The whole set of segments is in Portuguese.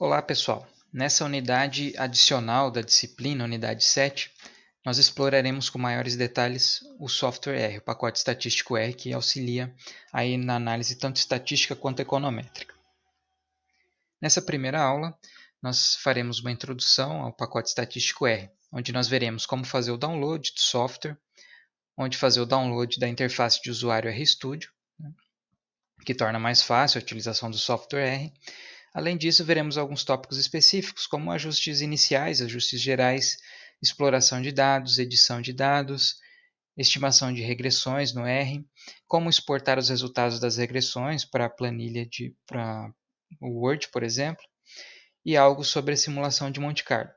Olá pessoal, nessa unidade adicional da disciplina, unidade 7, nós exploraremos com maiores detalhes o software R, o pacote estatístico R, que auxilia aí na análise tanto estatística quanto econométrica. Nessa primeira aula, nós faremos uma introdução ao pacote estatístico R, onde nós veremos como fazer o download do software, onde fazer o download da interface de usuário RStudio, que torna mais fácil a utilização do software R. Além disso, veremos alguns tópicos específicos, como ajustes iniciais, ajustes gerais, exploração de dados, edição de dados, estimação de regressões no R, como exportar os resultados das regressões para a planilha para o Word, por exemplo, e algo sobre a simulação de Monte Carlo.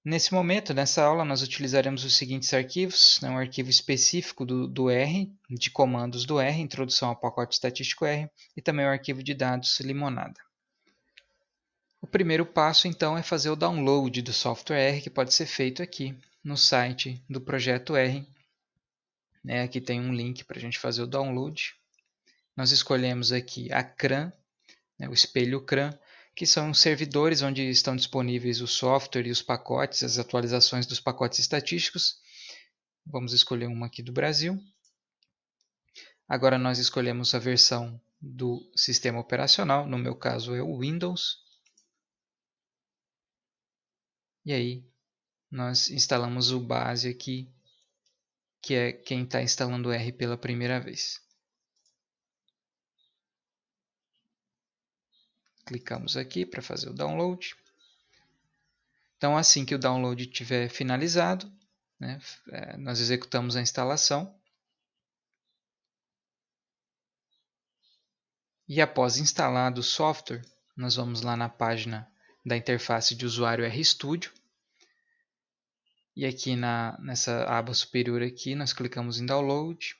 Nesse momento, nessa aula, nós utilizaremos os seguintes arquivos, um arquivo específico do R, de comandos do R, introdução ao pacote estatístico R, e também o arquivo de dados Limonada. O primeiro passo, então, é fazer o download do software R, que pode ser feito aqui no site do projeto R. Aqui tem um link para a gente fazer o download. Nós escolhemos aqui a CRAN, o espelho CRAN, que são servidores onde estão disponíveis o software e os pacotes, as atualizações dos pacotes estatísticos. Vamos escolher uma aqui do Brasil. Agora nós escolhemos a versão do sistema operacional, no meu caso é o Windows. E aí nós instalamos o base aqui, que é quem está instalando o R pela primeira vez. Clicamos aqui para fazer o download. Então, assim que o download estiver finalizado, nós executamos a instalação. E após instalado o software, nós vamos lá na página da interface de usuário RStudio. E aqui nessa aba superior aqui, nós clicamos em Download.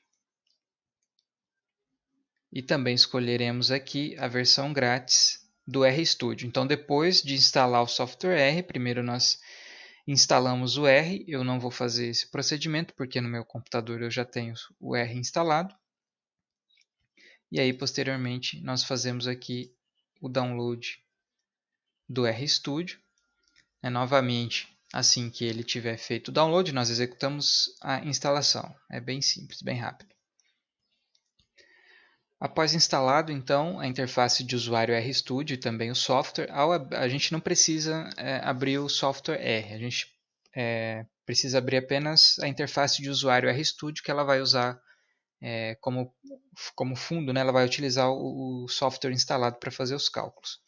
E também escolheremos aqui a versão grátis do RStudio. Então, depois de instalar o software R, primeiro nós instalamos o R. Eu não vou fazer esse procedimento, porque no meu computador eu já tenho o R instalado. E aí, posteriormente, nós fazemos aqui o download do RStudio. Novamente, assim que ele tiver feito o download, nós executamos a instalação. É bem simples, bem rápido. Após instalado, então, a interface de usuário RStudio e também o software, a gente não precisa abrir o software R, a gente precisa abrir apenas a interface de usuário RStudio, que ela vai usar como fundo, ela vai utilizar o software instalado para fazer os cálculos.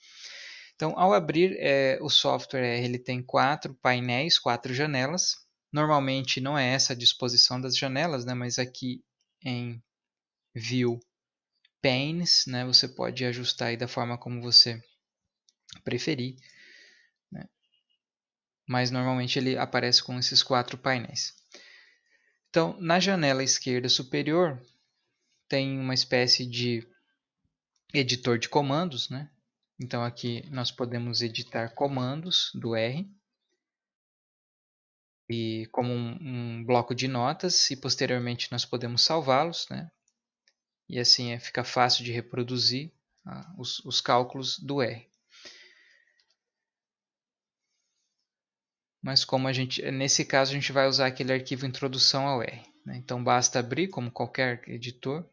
Então, ao abrir o software R, ele tem 4 painéis, 4 janelas. Normalmente não é essa a disposição das janelas, mas aqui em View Panes, você pode ajustar aí da forma como você preferir. Mas normalmente ele aparece com esses 4 painéis. Então, na janela esquerda superior, tem uma espécie de editor de comandos. Então, aqui nós podemos editar comandos do R. E como um bloco de notas, e posteriormente nós podemos salvá-los. E assim fica fácil de reproduzir os cálculos do R. Mas nesse caso a gente vai usar aquele arquivo introdução ao R. Então basta abrir como qualquer editor.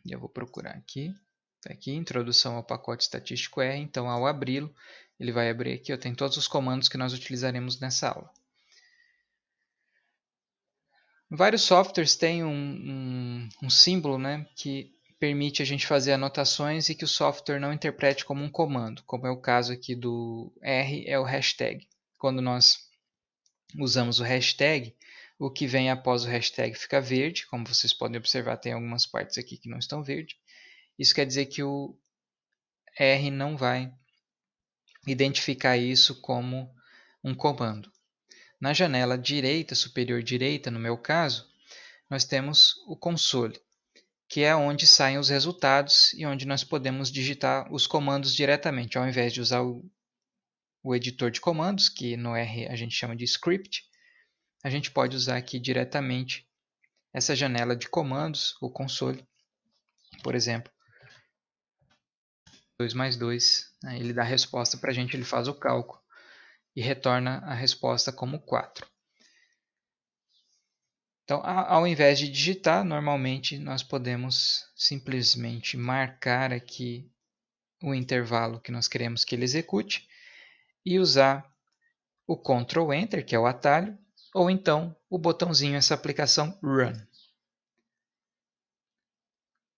E eu vou procurar aqui. Está aqui, introdução ao pacote estatístico R. Então ao abri-lo, ele vai abrir aqui. Eu tenho todos os comandos que nós utilizaremos nessa aula. Vários softwares têm um símbolo que permite a gente fazer anotações e que o software não interprete como um comando, como é o caso aqui do R, é o hashtag. Quando nós usamos o hashtag, o que vem após o hashtag fica verde, como vocês podem observar, tem algumas partes aqui que não estão verdes. Isso quer dizer que o R não vai identificar isso como um comando. Na janela direita, superior direita, no meu caso, nós temos o console, que é onde saem os resultados e onde nós podemos digitar os comandos diretamente. Ao invés de usar o editor de comandos, que no R a gente chama de script, a gente pode usar aqui diretamente essa janela de comandos, o console. Por exemplo, 2 mais 2, né? Ele dá a resposta para a gente, ele faz o cálculo e retorna a resposta como 4. Então, ao invés de digitar, normalmente nós podemos simplesmente marcar aqui o intervalo que nós queremos que ele execute e usar o Ctrl Enter, que é o atalho, ou então o botãozinho, essa aplicação Run.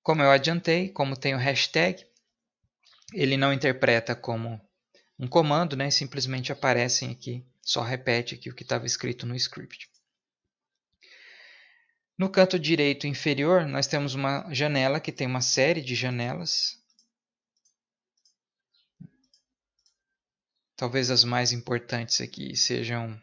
Como eu adiantei, como tem o hashtag, ele não interpreta como um comando, né? Simplesmente aparecem aqui, só repete aqui o que estava escrito no script. No canto direito inferior, nós temos uma janela que tem uma série de janelas. Talvez as mais importantes aqui sejam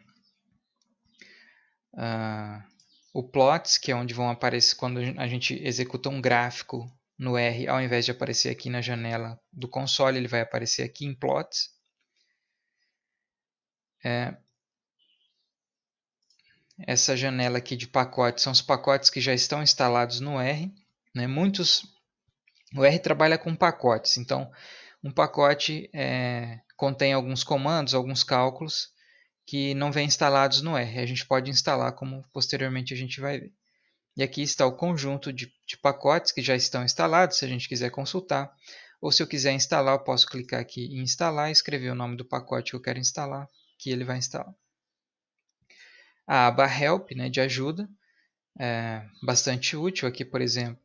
o plots, que é onde vão aparecer quando a gente executa um gráfico no R, ao invés de aparecer aqui na janela do console, ele vai aparecer aqui em plots. Essa janela aqui de pacotes são os pacotes que já estão instalados no R. Né? O R trabalha com pacotes, então um pacote contém alguns comandos, alguns cálculos que não vêm instalados no R. A gente pode instalar, como posteriormente a gente vai ver. E aqui está o conjunto de pacotes que já estão instalados, se a gente quiser consultar. Ou se eu quiser instalar, eu posso clicar aqui em instalar e escrever o nome do pacote que eu quero instalar, que ele vai instalar. A aba Help, né, de ajuda, é bastante útil. Aqui, por exemplo,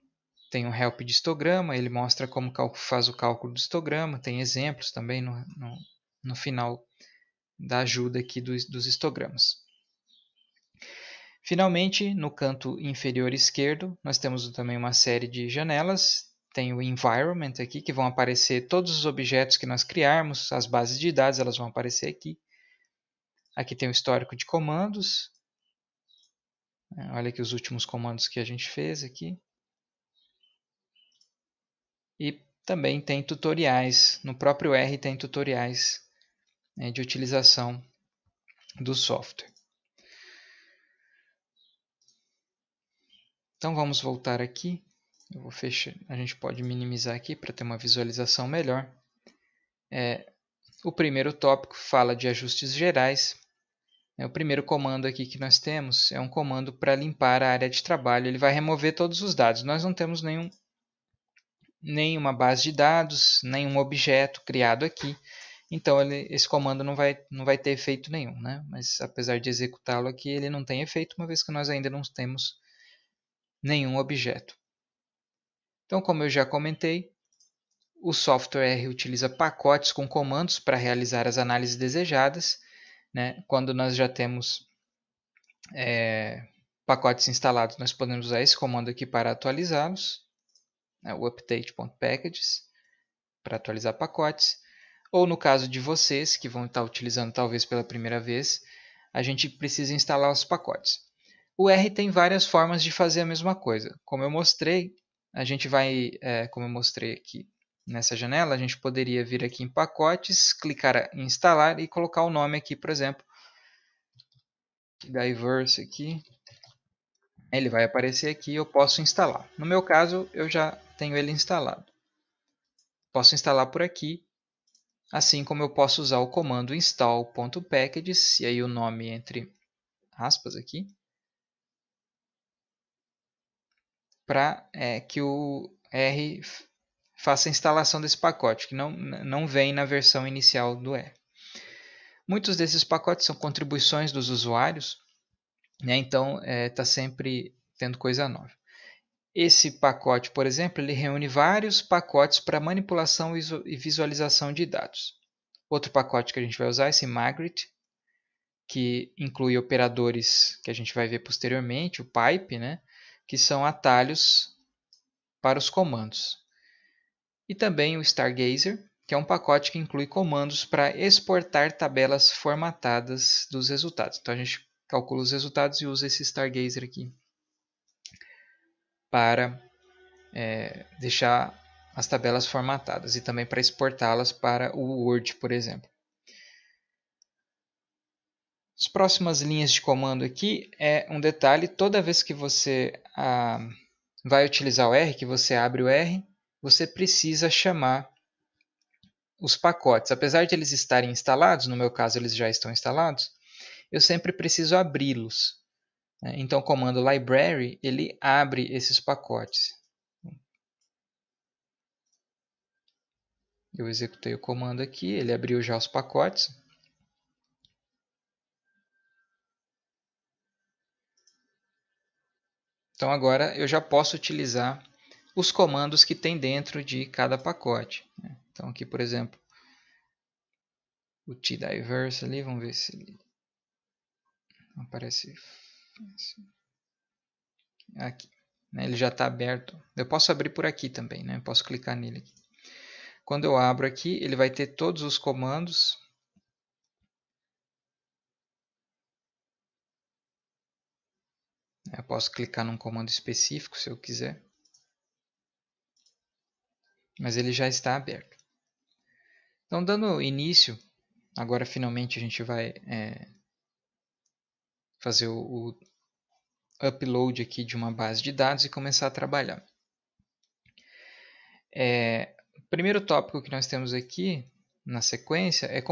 tem um Help de histograma, ele mostra como faz o cálculo do histograma, tem exemplos também no final da ajuda aqui dos histogramas. Finalmente, no canto inferior esquerdo, nós temos também uma série de janelas. Tem o Environment aqui, que vão aparecer todos os objetos que nós criarmos, as bases de dados, elas vão aparecer aqui. Aqui tem o histórico de comandos. Olha aqui os últimos comandos que a gente fez aqui. E também tem tutoriais. No próprio R tem tutoriais de utilização do software. Então vamos voltar aqui. Eu vou fechar. A gente pode minimizar aqui para ter uma visualização melhor. O primeiro tópico fala de ajustes gerais. O primeiro comando aqui que nós temos é um comando para limpar a área de trabalho. Ele vai remover todos os dados. Nós não temos nenhuma base de dados, nenhum objeto criado aqui. Então esse comando não vai ter efeito nenhum. Né? Mas apesar de executá-lo aqui, ele não tem efeito, uma vez que nós ainda não temos nenhum objeto. Então, como eu já comentei, o software R utiliza pacotes com comandos para realizar as análises desejadas. Né? Quando nós já temos pacotes instalados, nós podemos usar esse comando aqui para atualizá-los, né? O update.packages, para atualizar pacotes. Ou no caso de vocês, que vão estar utilizando talvez pela primeira vez, a gente precisa instalar os pacotes. O R tem várias formas de fazer a mesma coisa. Como eu mostrei, a gente vai, como eu mostrei aqui nessa janela, a gente poderia vir aqui em pacotes, clicar em instalar e colocar o nome aqui, por exemplo, Diverse aqui. Ele vai aparecer aqui e eu posso instalar. No meu caso, eu já tenho ele instalado. Posso instalar por aqui, assim como eu posso usar o comando install.packages, e aí o nome entre aspas aqui, para que o R faça a instalação desse pacote, que não vem na versão inicial do R. Muitos desses pacotes são contribuições dos usuários, né? Então está sempre tendo coisa nova. Esse pacote, por exemplo, ele reúne vários pacotes para manipulação e visualização de dados. Outro pacote que a gente vai usar é esse Magritte, que inclui operadores que a gente vai ver posteriormente, o pipe, né? Que são atalhos para os comandos. E também o Stargazer, que é um pacote que inclui comandos para exportar tabelas formatadas dos resultados. Então a gente calcula os resultados e usa esse Stargazer aqui para deixar as tabelas formatadas e também para exportá-las para o Word, por exemplo. As próximas linhas de comando aqui é um detalhe: toda vez que você vai utilizar o R, que você abre o R, você precisa chamar os pacotes, apesar de eles estarem instalados, no meu caso eles já estão instalados, eu sempre preciso abri-los. Então o comando library, ele abre esses pacotes. Eu executei o comando aqui, ele abriu já os pacotes. Então agora eu já posso utilizar os comandos que tem dentro de cada pacote. Então aqui, por exemplo, o tdiverse ali, vamos ver se ele aparece aqui. Ele já está aberto. Eu posso abrir por aqui também, eu posso clicar nele aqui. Quando eu abro aqui, ele vai ter todos os comandos. Eu posso clicar num comando específico se eu quiser. Mas ele já está aberto. Então, dando início, agora finalmente a gente vai fazer o upload aqui de uma base de dados e começar a trabalhar. O primeiro tópico que nós temos aqui na sequência é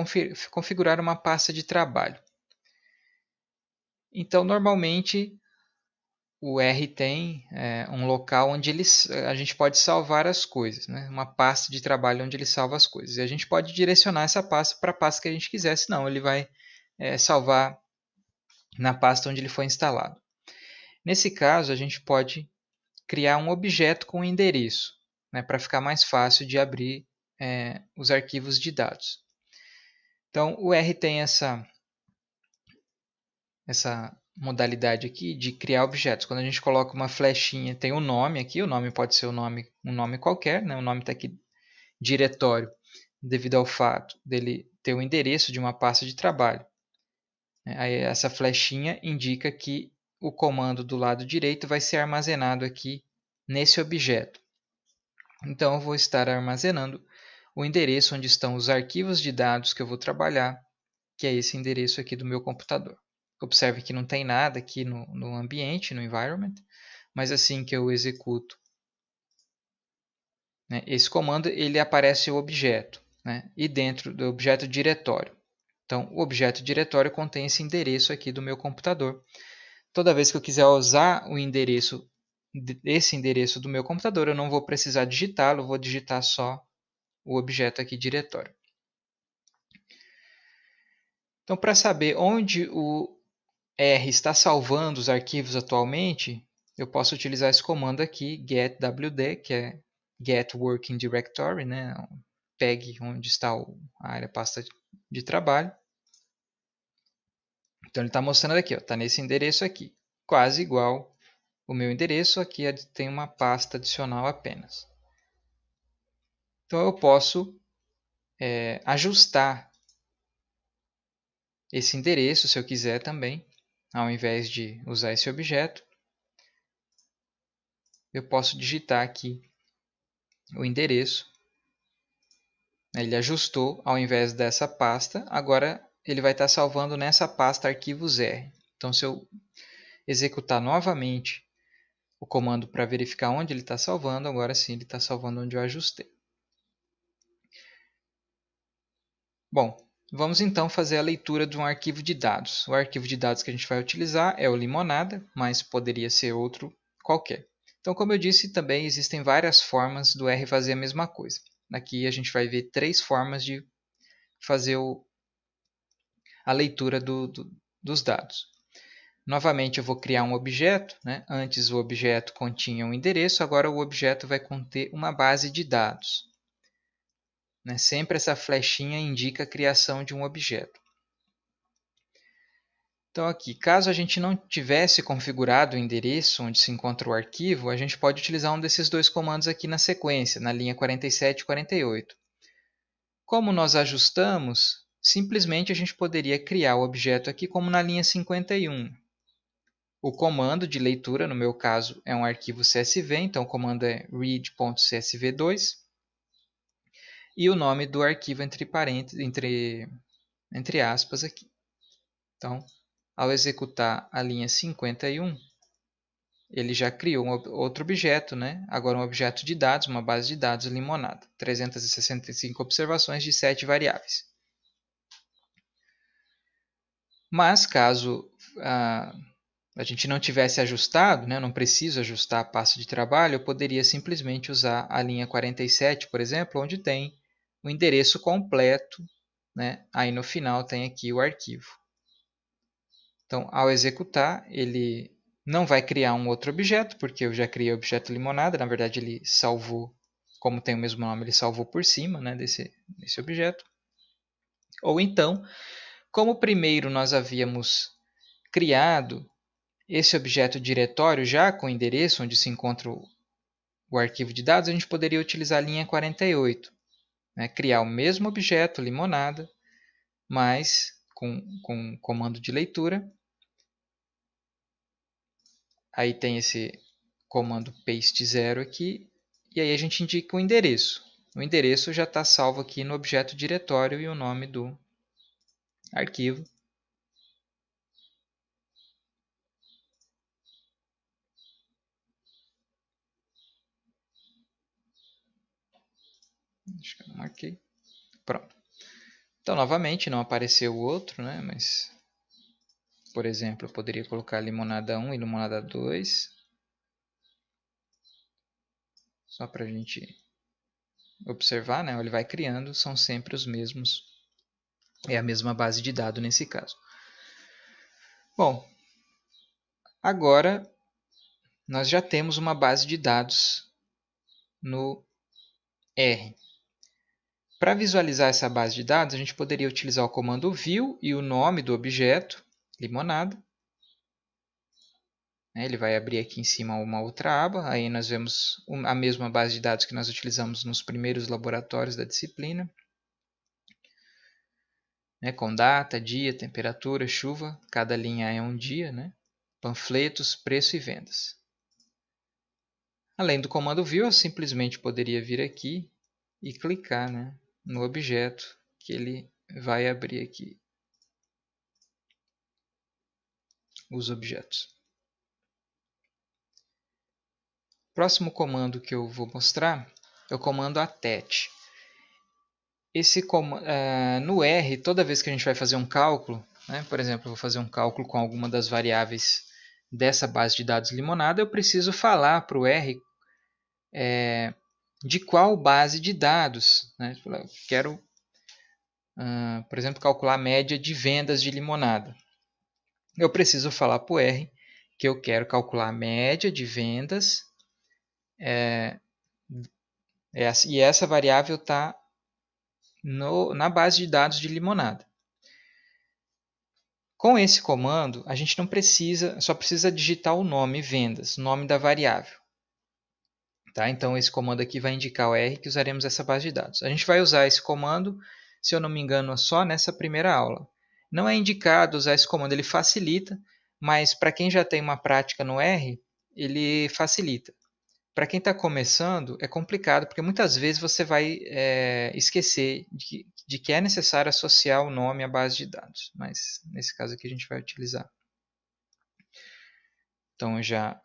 configurar uma pasta de trabalho. Então, normalmente, o R tem um local onde a gente pode salvar as coisas, uma pasta de trabalho onde ele salva as coisas. E a gente pode direcionar essa pasta para a pasta que a gente quiser, senão ele vai salvar na pasta onde ele foi instalado. Nesse caso, a gente pode criar um objeto com endereço, para ficar mais fácil de abrir os arquivos de dados. Então, o R tem essa modalidade aqui de criar objetos. Quando a gente coloca uma flechinha, tem um nome aqui, o nome pode ser um nome qualquer, o nome está aqui, diretório, devido ao fato dele ter o endereço de uma pasta de trabalho. Aí essa flechinha indica que o comando do lado direito vai ser armazenado aqui nesse objeto. Então eu vou estar armazenando o endereço onde estão os arquivos de dados que eu vou trabalhar, que é esse endereço aqui do meu computador. Observe que não tem nada aqui no ambiente, no environment, mas assim que eu executo esse comando, ele aparece o objeto, e dentro do objeto diretório. Então, o objeto diretório contém esse endereço aqui do meu computador. Toda vez que eu quiser usar esse endereço do meu computador, eu não vou precisar digitá-lo, vou digitar só o objeto aqui diretório. Então, para saber onde o R está salvando os arquivos atualmente, eu posso utilizar esse comando aqui, getwd, que é get working directory, pegue onde está a área pasta de trabalho. Então ele está mostrando aqui, está nesse endereço aqui, quase igual o meu endereço, aqui tem uma pasta adicional apenas. Então eu posso ajustar esse endereço se eu quiser também, ao invés de usar esse objeto. Eu posso digitar aqui o endereço. Ele ajustou ao invés dessa pasta, agora ele vai estar salvando nessa pasta arquivos R. Então se eu executar novamente o comando para verificar onde ele está salvando, agora sim ele está salvando onde eu ajustei. Bom, vamos então fazer a leitura de um arquivo de dados. O arquivo de dados que a gente vai utilizar é o Limonada, mas poderia ser outro qualquer. Então, como eu disse, também existem várias formas do R fazer a mesma coisa. Aqui a gente vai ver 3 formas de fazer a leitura dos dados. Novamente eu vou criar um objeto. Antes o objeto continha um endereço, agora o objeto vai conter uma base de dados. Sempre essa flechinha indica a criação de um objeto. Então aqui, caso a gente não tivesse configurado o endereço onde se encontra o arquivo, a gente pode utilizar um desses 2 comandos aqui na sequência, na linha 47 e 48. Como nós ajustamos, simplesmente a gente poderia criar o objeto aqui como na linha 51. O comando de leitura, no meu caso, é um arquivo CSV, então o comando é read.csv2. E o nome do arquivo entre aspas aqui. Então, ao executar a linha 51, ele já criou outro objeto, né? Agora um objeto de dados, uma base de dados limonada. 365 observações de 7 variáveis. Mas caso a gente não tivesse ajustado, né, não preciso ajustar a pasta de trabalho, eu poderia simplesmente usar a linha 47, por exemplo, onde tem o endereço completo, né? Aí no final tem aqui o arquivo. Então, ao executar, ele não vai criar um outro objeto, porque eu já criei o objeto limonada. Na verdade, ele salvou, como tem o mesmo nome, ele salvou por cima, né, desse objeto. Ou então, como primeiro nós havíamos criado esse objeto diretório já com o endereço onde se encontra o arquivo de dados, a gente poderia utilizar a linha 48, né, criar o mesmo objeto limonada, mas com comando de leitura. Aí tem esse comando paste 0 aqui, e aí a gente indica o endereço. O endereço já está salvo aqui no objeto diretório e o nome do arquivo. Acho que eu não marquei. Pronto. Então, novamente, não apareceu o outro, né? Mas, por exemplo, eu poderia colocar limonada 1 e limonada 2. Só para a gente observar, né? Ele vai criando, são sempre os mesmos. É a mesma base de dados nesse caso. Bom, agora nós já temos uma base de dados no R. Para visualizar essa base de dados, a gente poderia utilizar o comando view e o nome do objeto, limonada. Ele vai abrir aqui em cima uma outra aba, aí nós vemos a mesma base de dados que nós utilizamos nos primeiros laboratórios da disciplina. Com data, dia, temperatura, chuva, cada linha é um dia, né? Panfletos, preço e vendas. Além do comando view, eu simplesmente poderia vir aqui e clicar, né, no objeto que ele vai abrir aqui os objetos. O próximo comando que eu vou mostrar é o comando attach. No R, toda vez que a gente vai fazer um cálculo, né, por exemplo, eu vou fazer um cálculo com alguma das variáveis dessa base de dados limonada, eu preciso falar para o R de qual base de dados. Né? Eu quero, por exemplo, calcular a média de vendas de limonada. Eu preciso falar para o R que eu quero calcular a média de vendas e essa variável está na base de dados de limonada. Com esse comando, a gente não precisa, só precisa digitar o nome vendas, o nome da variável. Tá? Então, esse comando aqui vai indicar o R que usaremos essa base de dados. A gente vai usar esse comando, se eu não me engano, só nessa primeira aula. Não é indicado usar esse comando, ele facilita, mas para quem já tem uma prática no R, ele facilita. Para quem está começando, é complicado, porque muitas vezes você vai esquecer de que é necessário associar o nome à base de dados. Mas nesse caso aqui a gente vai utilizar. Então eu já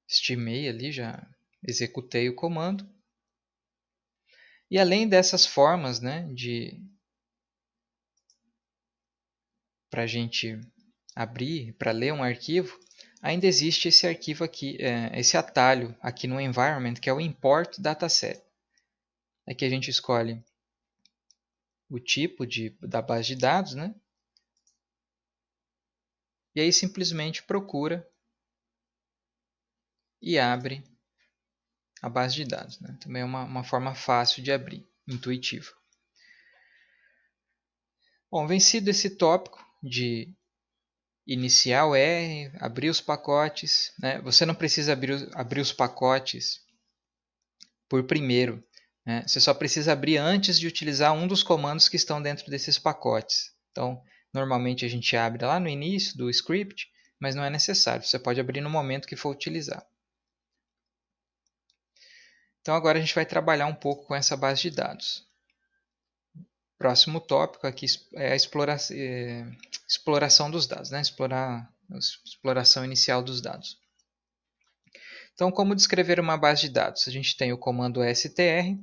estimei ali, já executei o comando. E além dessas formas, né, para a gente abrir, para ler um arquivo, ainda existe esse arquivo aqui, esse atalho aqui no environment, que é o import dataset. Aqui a gente escolhe o tipo da base de dados, né? E aí simplesmente procura e abre a base de dados. Né? Também é uma forma fácil de abrir, intuitiva. Bom, vencido esse tópico de iniciar o R, abrir os pacotes. Né? Você não precisa abrir os pacotes por primeiro. Né? Você só precisa abrir antes de utilizar um dos comandos que estão dentro desses pacotes. Então, normalmente a gente abre lá no início do script, mas não é necessário. Você pode abrir no momento que for utilizar. Então agora a gente vai trabalhar um pouco com essa base de dados. Próximo tópico aqui é a exploração dos dados, né? Explorar exploração inicial dos dados. Então, como descrever uma base de dados? A gente tem o comando str,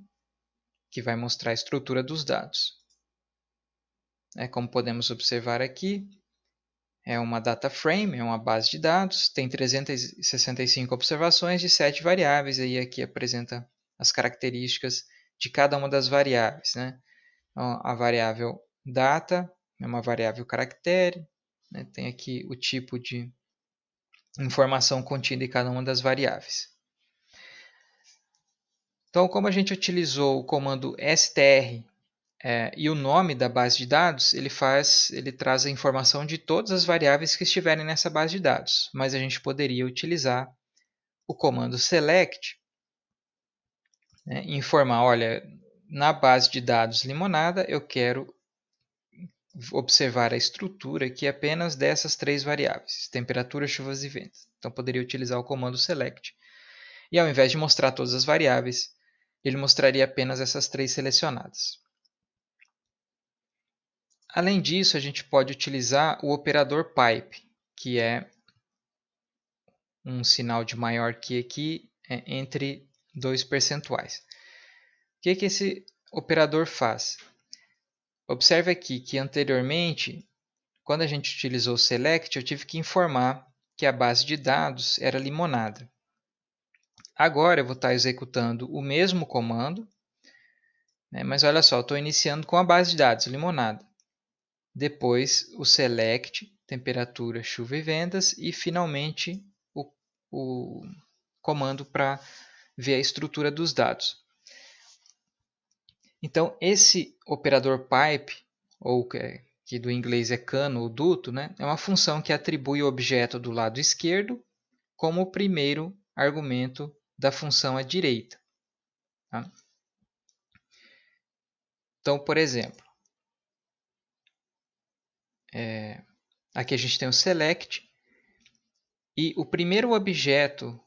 que vai mostrar a estrutura dos dados. Como podemos observar aqui, é uma data frame, é uma base de dados, tem 365 observações de 7 variáveis, e aqui apresenta as características de cada uma das variáveis. Então, a variável data é uma variável caractere, tem aqui o tipo de informação contida em cada uma das variáveis. Então, como a gente utilizou o comando str e o nome da base de dados, ele traz a informação de todas as variáveis que estiverem nessa base de dados. Mas a gente poderia utilizar o comando select e informar, olha, na base de dados limonada, eu quero observar a estrutura aqui apenas dessas 3 variáveis, temperatura, chuvas e ventos. Então, poderia utilizar o comando select. E ao invés de mostrar todas as variáveis, ele mostraria apenas essas 3 selecionadas. Além disso, a gente pode utilizar o operador pipe, que é um sinal de maior que aqui entre 2 percentuais. O que esse operador faz? Observe aqui que anteriormente, quando a gente utilizou o select, eu tive que informar que a base de dados era limonada. Agora eu vou estar executando o mesmo comando, mas olha só, eu estou iniciando com a base de dados limonada. Depois o select, temperatura, chuva e vendas, e finalmente o comando para ver a estrutura dos dados. Então, esse operador pipe, ou que do inglês é cano ou duto, é uma função que atribui o objeto do lado esquerdo como o primeiro argumento da função à direita. Tá? Então, por exemplo, aqui a gente tem o select, e o primeiro objeto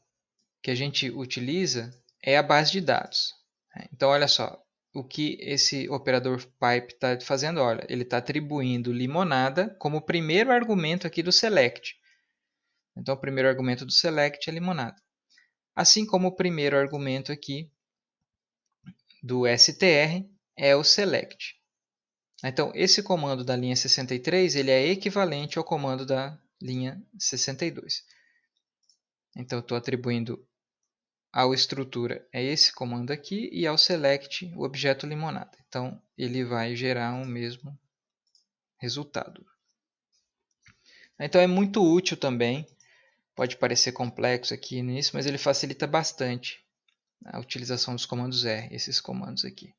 que a gente utiliza é a base de dados. Então, olha só, o que esse operador pipe está fazendo? Olha, ele está atribuindo limonada como primeiro argumento aqui do select. Então, o primeiro argumento do select é limonada. Assim como o primeiro argumento aqui do str é o select. Então, esse comando da linha 63 ele é equivalente ao comando da linha 62. Então, eu estou atribuindo ao estrutura é esse comando aqui e ao select o objeto limonada. Então, ele vai gerar o mesmo resultado. Então, é muito útil também. Pode parecer complexo aqui nisso, mas ele facilita bastante a utilização dos comandos R, esses comandos aqui.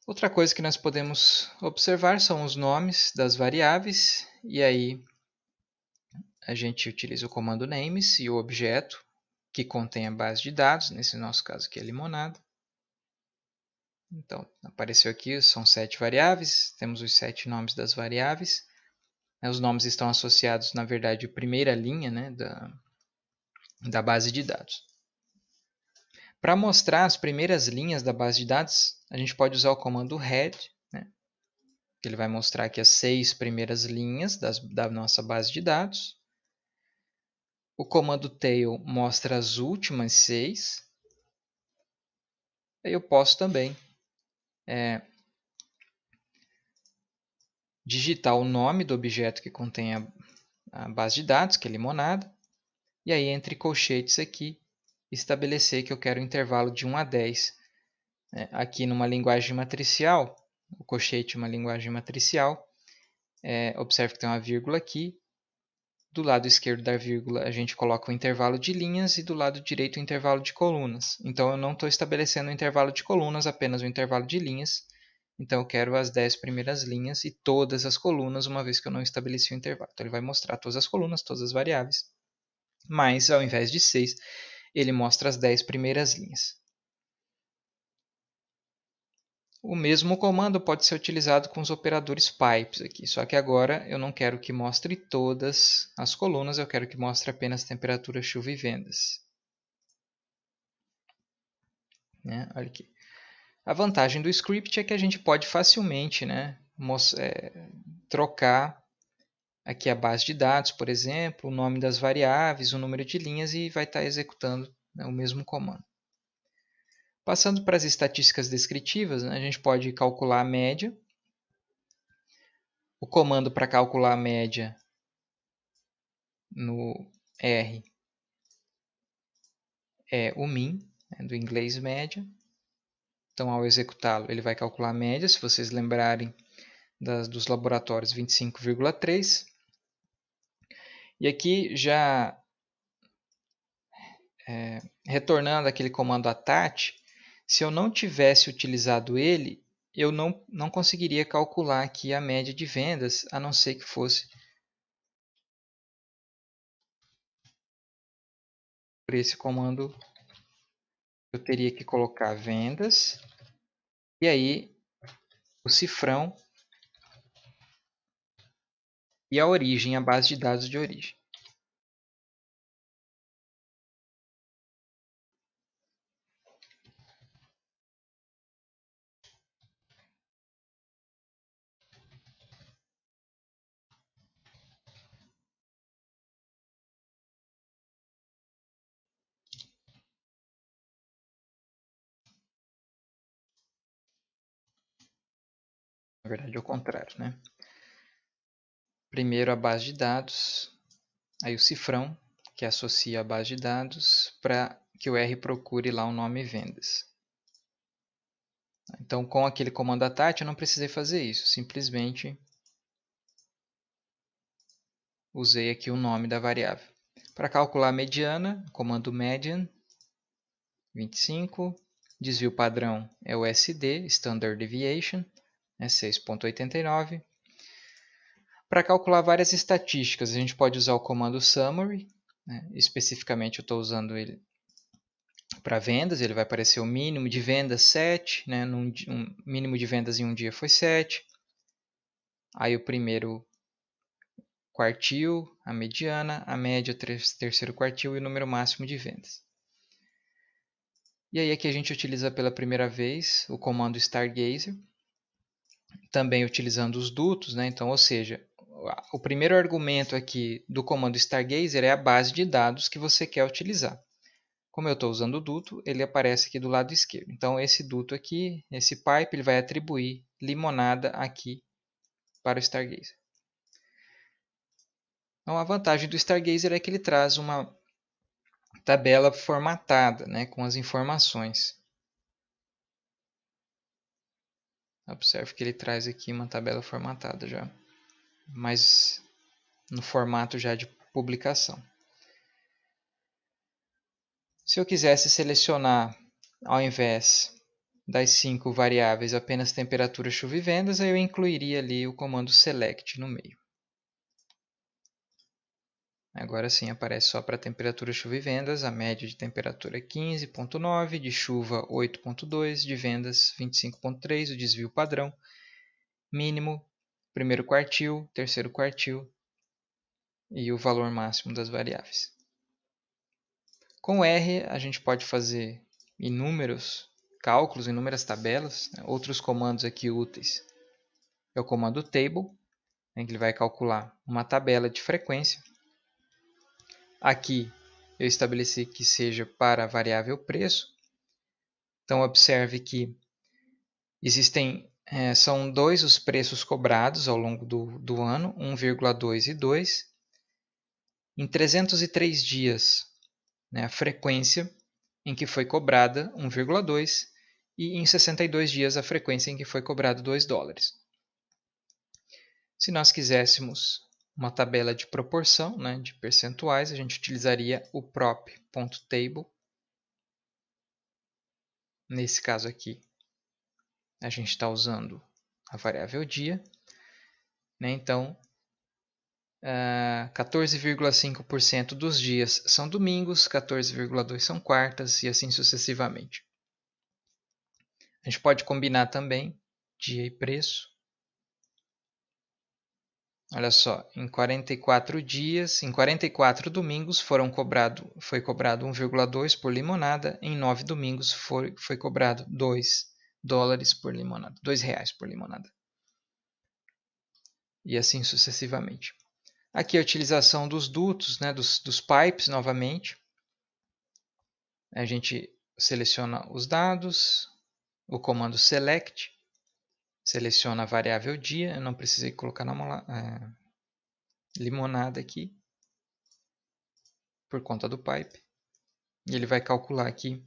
Outra coisa que nós podemos observar são os nomes das variáveis, e aí a gente utiliza o comando names e o objeto que contém a base de dados, nesse nosso caso aqui é limonada. Então, apareceu aqui, são 7 variáveis, temos os 7 nomes das variáveis. Os nomes estão associados, na verdade, à primeira linha da base de dados. Para mostrar as primeiras linhas da base de dados, a gente pode usar o comando head, que ele vai mostrar aqui as 6 primeiras linhas da nossa base de dados. O comando tail mostra as últimas 6. Eu posso também digitar o nome do objeto que contém a base de dados, que é limonada, e aí entre colchetes aqui, estabelecer que eu quero um intervalo de 1 a 10. Aqui numa linguagem matricial, o colchete é uma linguagem matricial, observe que tem uma vírgula aqui, do lado esquerdo da vírgula a gente coloca o intervalo de linhas e do lado direito o intervalo de colunas. Então eu não estou estabelecendo o intervalo de colunas, apenas o intervalo de linhas. Então eu quero as 10 primeiras linhas e todas as colunas, uma vez que eu não estabeleci o intervalo. Então ele vai mostrar todas as colunas, todas as variáveis. Mas ao invés de 6, ele mostra as 10 primeiras linhas. O mesmo comando pode ser utilizado com os operadores pipes aqui, só que agora eu não quero que mostre todas as colunas, eu quero que mostre apenas temperatura, chuva e vendas. Olha aqui. A vantagem do script é que a gente pode facilmente trocar aqui a base de dados, por exemplo, o nome das variáveis, o número de linhas e vai estar executando, né, o mesmo comando. Passando para as estatísticas descritivas, né, a gente pode calcular a média. O comando para calcular a média no R é o min, né, do inglês média. Então, ao executá-lo, ele vai calcular a média, se vocês lembrarem dos laboratórios 25,3. E aqui, já retornando aquele comando attach, se eu não tivesse utilizado ele, eu não conseguiria calcular aqui a média de vendas, a não ser que fosse por esse comando. Eu teria que colocar vendas e aí o cifrão e a origem, a base de dados de origem. Na verdade é o contrário, né? Primeiro a base de dados, aí o cifrão, que associa a base de dados para que o R procure lá o nome vendas. Então, com aquele comando attach, eu não precisei fazer isso. Simplesmente usei aqui o nome da variável. Para calcular a mediana, comando median, 25. Desvio padrão é o SD, Standard Deviation, 6,89. Para calcular várias estatísticas, a gente pode usar o comando summary. Especificamente, eu estou usando ele para vendas. Ele vai aparecer o mínimo de vendas 7. Um mínimo de vendas em um dia foi 7. Aí o primeiro quartil, a mediana, a média, terceiro quartil e o número máximo de vendas. E aí aqui a gente utiliza pela primeira vez o comando stargazer, também utilizando os dutos, né? Então, ou seja, o primeiro argumento aqui do comando stargazer é a base de dados que você quer utilizar. Como eu estou usando o duto, ele aparece aqui do lado esquerdo. Então, esse duto aqui, esse pipe, ele vai atribuir limonada aqui para o stargazer. Então, a vantagem do stargazer é que ele traz uma tabela formatada, né, com as informações. Observe que ele traz aqui uma tabela formatada já, mas no formato já de publicação. Se eu quisesse selecionar, ao invés das 5 variáveis, apenas temperatura, chuva e vendas, aí eu incluiria ali o comando select no meio. Agora sim aparece só para temperatura, chuva e vendas, a média de temperatura é 15,9, de chuva 8,2, de vendas 25,3, o desvio padrão, mínimo, primeiro quartil, terceiro quartil e o valor máximo das variáveis. Com R a gente pode fazer inúmeros cálculos, inúmeras tabelas, né? Outros comandos aqui úteis é o comando table, né, que ele vai calcular uma tabela de frequência. Aqui eu estabeleci que seja para a variável preço. Então observe que são dois os preços cobrados ao longo do ano, 1,2 e 2. Em 303 dias, né, a frequência em que foi cobrada 1,2 e em 62 dias a frequência em que foi cobrado $2. Se nós quiséssemos uma tabela de proporção, né, de percentuais, a gente utilizaria o prop.table. Nesse caso aqui, a gente está usando a variável dia. Né, então, 14,5% dos dias são domingos, 14,2% são quartas e assim sucessivamente. A gente pode combinar também dia e preço. Olha só, em 44 dias, em 44 domingos foi cobrado 1,2 por limonada, em 9 domingos foi cobrado $2 por limonada, R$2 por limonada. e assim sucessivamente. Aqui a utilização dos dutos, né, dos pipes novamente. A gente seleciona os dados, o comando select, seleciona a variável dia, eu não precisei colocar na limonada aqui, por conta do pipe. E ele vai calcular aqui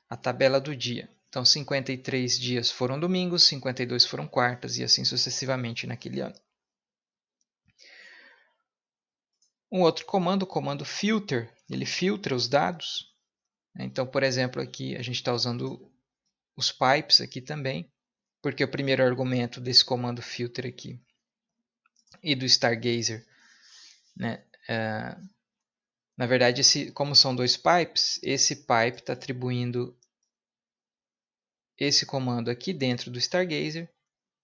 a tabela do dia. Então, 53 dias foram domingos, 52 foram quartas e assim sucessivamente naquele ano. Um outro comando, o comando filter, ele filtra os dados. Então, por exemplo, aqui a gente está usando os pipes aqui também, porque o primeiro argumento desse comando filter aqui e do Stargazer, né, na verdade, como são dois pipes, esse pipe está atribuindo esse comando aqui dentro do Stargazer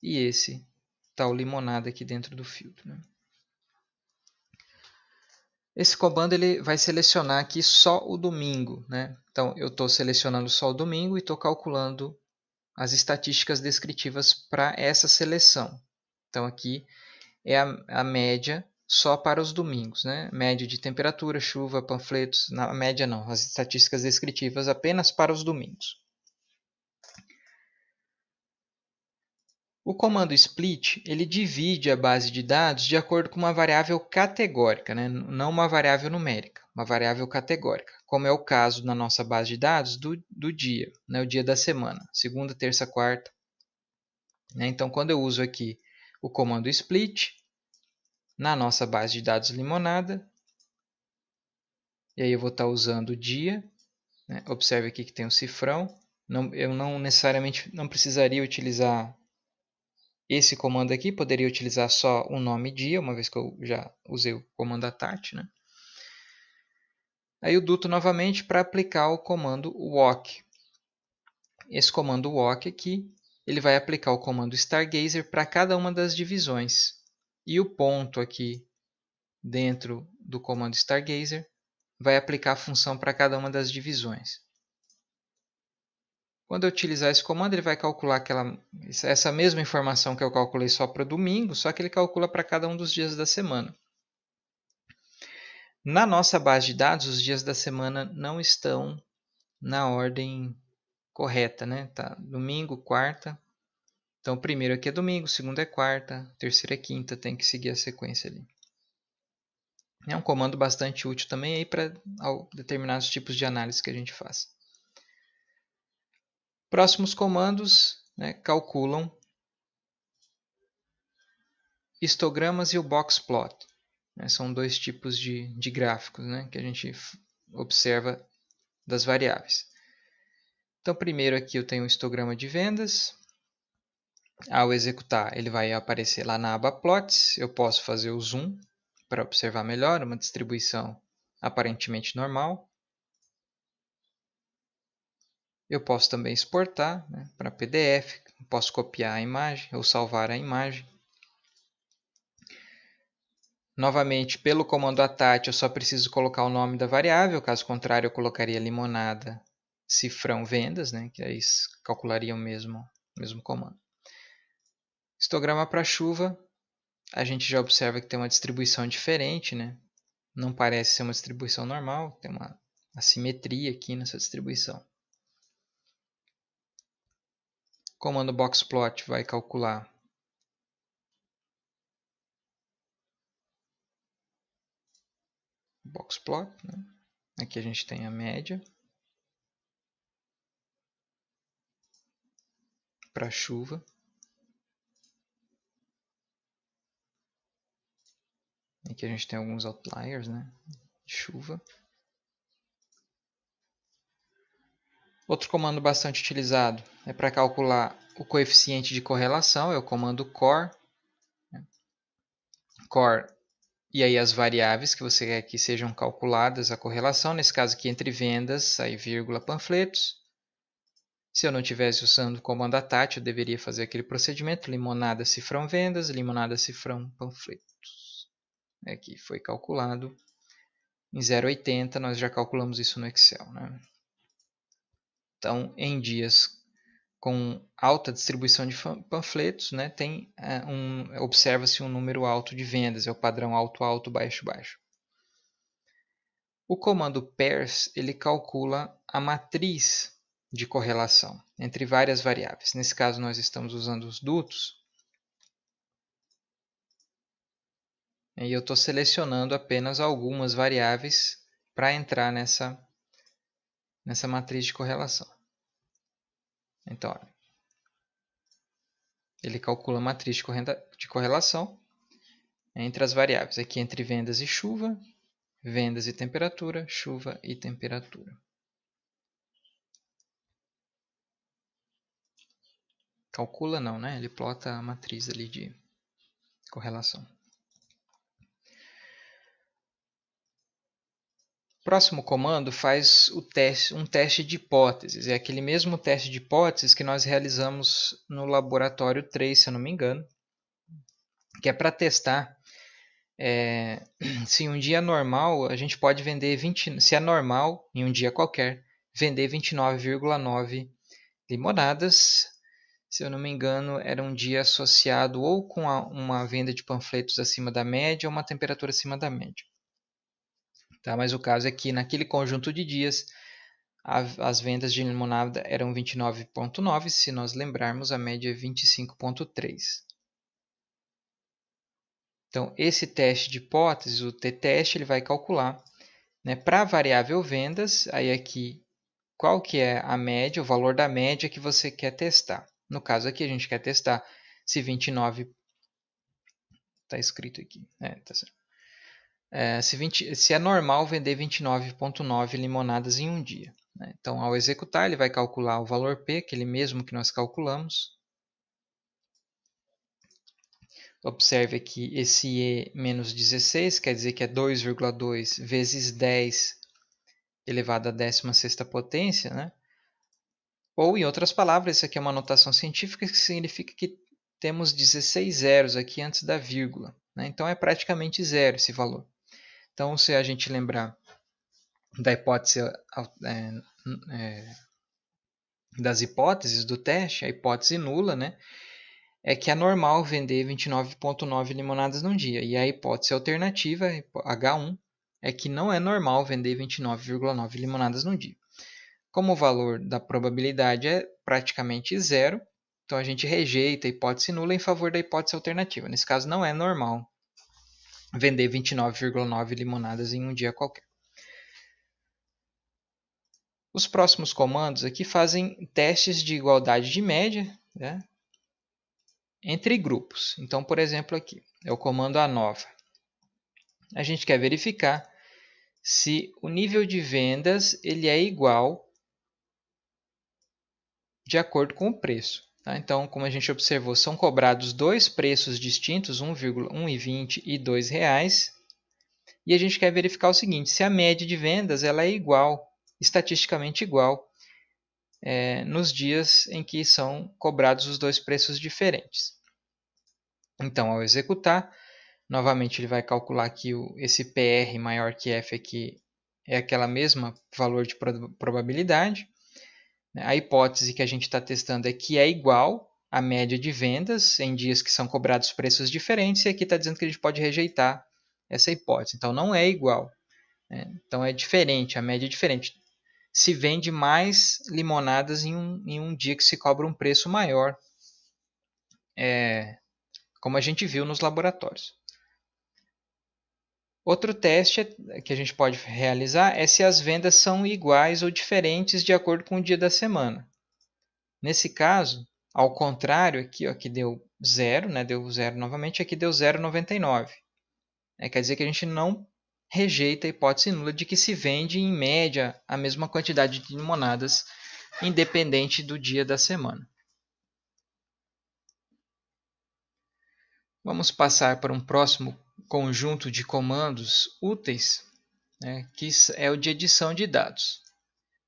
e esse tal limonada aqui dentro do filtro. Né? Esse comando ele vai selecionar aqui só o domingo. Né? Então, eu estou selecionando só o domingo e estou calculando as estatísticas descritivas para essa seleção. Então, aqui é a média só para os domingos. Né? Média de temperatura, chuva, panfletos. Na média não, as estatísticas descritivas apenas para os domingos. O comando split ele divide a base de dados de acordo com uma variável categórica, né? Não uma variável numérica, uma variável categórica, como é o caso na nossa base de dados do dia, né? O dia da semana, segunda, terça, quarta. Né? Então, quando eu uso aqui o comando split, na nossa base de dados limonada, e aí eu vou estar usando o dia, né? Observe aqui que tem um cifrão, eu não necessariamente não precisaria utilizar esse comando aqui, poderia utilizar só o nome dia, uma vez que eu já usei o comando attach. Né? Aí eu duto novamente para aplicar o comando walk. Esse comando walk aqui, ele vai aplicar o comando Stargazer para cada uma das divisões. E o ponto aqui dentro do comando Stargazer vai aplicar a função para cada uma das divisões. Quando eu utilizar esse comando, ele vai calcular essa mesma informação que eu calculei só para domingo, só que ele calcula para cada um dos dias da semana. Na nossa base de dados, os dias da semana não estão na ordem correta, né? Tá, domingo, quarta. Então, o primeiro aqui é domingo, o segundo é quarta, o terceiro é quinta, tem que seguir a sequência ali. É um comando bastante útil também aí para determinados tipos de análise que a gente faz. Próximos comandos, né, calculam histogramas e o boxplot. Né, são dois tipos de gráficos, né, que a gente observa das variáveis. Então, primeiro aqui eu tenho um histograma de vendas. Ao executar, ele vai aparecer lá na aba Plots. Eu posso fazer o zoom para observar melhor, uma distribuição aparentemente normal. Eu posso também exportar, né, para PDF, posso copiar a imagem ou salvar a imagem. Novamente, pelo comando attach, eu só preciso colocar o nome da variável, caso contrário eu colocaria limonada cifrão vendas, né, que aí calcularia o mesmo comando. Histograma para chuva, a gente já observa que tem uma distribuição diferente, né? Não parece ser uma distribuição normal, tem uma assimetria aqui nessa distribuição. O comando boxplot vai calcular boxplot, né? Aqui a gente tem a média para chuva. Aqui a gente tem alguns outliers, né, de chuva. Outro comando bastante utilizado é para calcular o coeficiente de correlação, é o comando core. Core, e aí as variáveis que você quer que sejam calculadas a correlação, nesse caso aqui entre vendas, aí vírgula, panfletos. Se eu não estivesse usando o comando attach, eu deveria fazer aquele procedimento, limonada cifrão vendas, limonada cifrão panfletos. Aqui foi calculado em 0,80, nós já calculamos isso no Excel. Né? Então, em dias com alta distribuição de panfletos, né, observa-se um número alto de vendas, é o padrão alto, alto, baixo, baixo. O comando pairs ele calcula a matriz de correlação entre várias variáveis. Nesse caso, nós estamos usando os dutos. E eu estou selecionando apenas algumas variáveis para entrar nessa matriz de correlação. Então, ele calcula a matriz de correlação entre as variáveis. Aqui entre vendas e chuva, vendas e temperatura, chuva e temperatura. Calcula não, né? Ele plota a matriz ali de correlação. O próximo comando faz um teste de hipóteses. É aquele mesmo teste de hipóteses que nós realizamos no laboratório 3, se eu não me engano, que é para testar se um dia normal a gente pode vender se é normal em um dia qualquer vender 29,9 limonadas. Se eu não me engano, era um dia associado ou com uma venda de panfletos acima da média ou uma temperatura acima da média. Tá? Mas o caso é que naquele conjunto de dias as vendas de limonada eram 29,9, se nós lembrarmos a média é 25,3. Então esse teste de hipóteses, o t-teste, ele vai calcular, né, para a variável vendas, aí aqui qual que é a média, o valor da média que você quer testar. No caso aqui a gente quer testar se 29 está escrito aqui, tá certo. Se é normal vender 29,9 limonadas em um dia. Né? Então, ao executar, ele vai calcular o valor P, aquele mesmo que nós calculamos. Observe aqui esse E menos 16, quer dizer que é 2,2 vezes 10 elevado à 16ª potência. Né? Ou, em outras palavras, isso aqui é uma notação científica que significa que temos 16 zeros aqui antes da vírgula. Né? Então, é praticamente zero esse valor. Então, se a gente lembrar da hipótese das hipóteses do teste, a hipótese nula, né, é que é normal vender 29,9 limonadas num dia. E a hipótese alternativa, H1, é que não é normal vender 29,9 limonadas num dia. Como o valor da probabilidade é praticamente zero, então a gente rejeita a hipótese nula em favor da hipótese alternativa. Nesse caso, não é normal vender 29,9 limonadas em um dia qualquer. Os próximos comandos aqui fazem testes de igualdade de média, né, entre grupos. Então, por exemplo, aqui é o comando ANOVA. A gente quer verificar se o nível de vendas ele é igual de acordo com o preço. Tá? Então, como a gente observou, são cobrados dois preços distintos, 1,20 e R$ 2,00. E a gente quer verificar o seguinte, se a média de vendas ela é igual, estatisticamente igual, nos dias em que são cobrados os dois preços diferentes. Então, ao executar, novamente ele vai calcular que esse PR maior que F aqui é aquela mesma valor de probabilidade. A hipótese que a gente está testando é que é igual à média de vendas em dias que são cobrados preços diferentes, e aqui está dizendo que a gente pode rejeitar essa hipótese. Então, não é igual. Então, é diferente, a média é diferente. Se vende mais limonadas em um dia que se cobra um preço maior, como a gente viu nos laboratórios. Outro teste que a gente pode realizar é se as vendas são iguais ou diferentes de acordo com o dia da semana. Nesse caso, ao contrário, aqui deu 0, né? Deu 0 novamente, aqui deu 0,99. Quer dizer que a gente não rejeita a hipótese nula de que se vende em média a mesma quantidade de limonadas, independente do dia da semana. Vamos passar para um próximo conjunto de comandos úteis, né, que é o de edição de dados.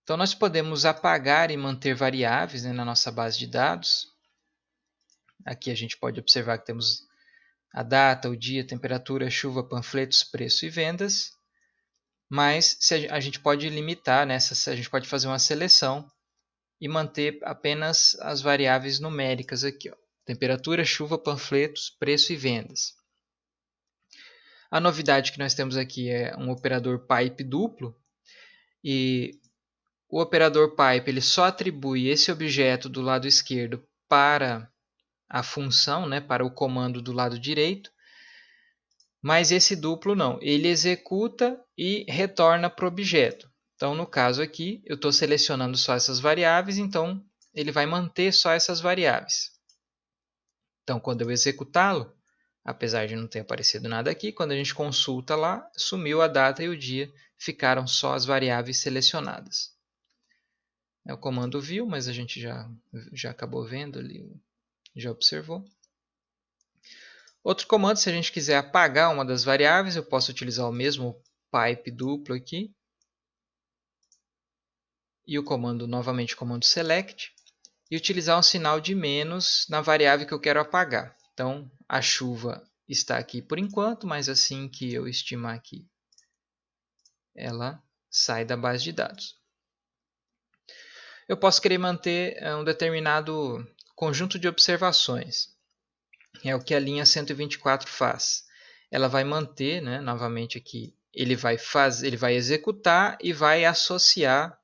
Então, nós podemos apagar e manter variáveis, né, na nossa base de dados. Aqui a gente pode observar que temos a data, o dia, temperatura, chuva, panfletos, preço e vendas. Mas a gente pode limitar, né, a gente pode fazer uma seleção e manter apenas as variáveis numéricas aqui, ó. Temperatura, chuva, panfletos, preço e vendas. A novidade que nós temos aqui é um operador pipe duplo, e o operador pipe ele só atribui esse objeto do lado esquerdo para a função, né, para o comando do lado direito, mas esse duplo não, ele executa e retorna para o objeto. Então, no caso aqui, eu estou selecionando só essas variáveis, então ele vai manter só essas variáveis. Então, quando eu executá-lo, apesar de não ter aparecido nada aqui, quando a gente consulta lá, sumiu a data e o dia, ficaram só as variáveis selecionadas. É o comando view, mas a gente já acabou vendo ali, já observou. Outro comando, se a gente quiser apagar uma das variáveis, eu posso utilizar o mesmo pipe duplo aqui. E o comando, novamente, o comando select. E utilizar um sinal de menos na variável que eu quero apagar. Então, a chuva está aqui por enquanto, mas assim que eu estimar aqui, ela sai da base de dados. Eu posso querer manter um determinado conjunto de observações. É o que a linha 124 faz. Ela vai manter, né, novamente aqui, ele vai executar e vai associar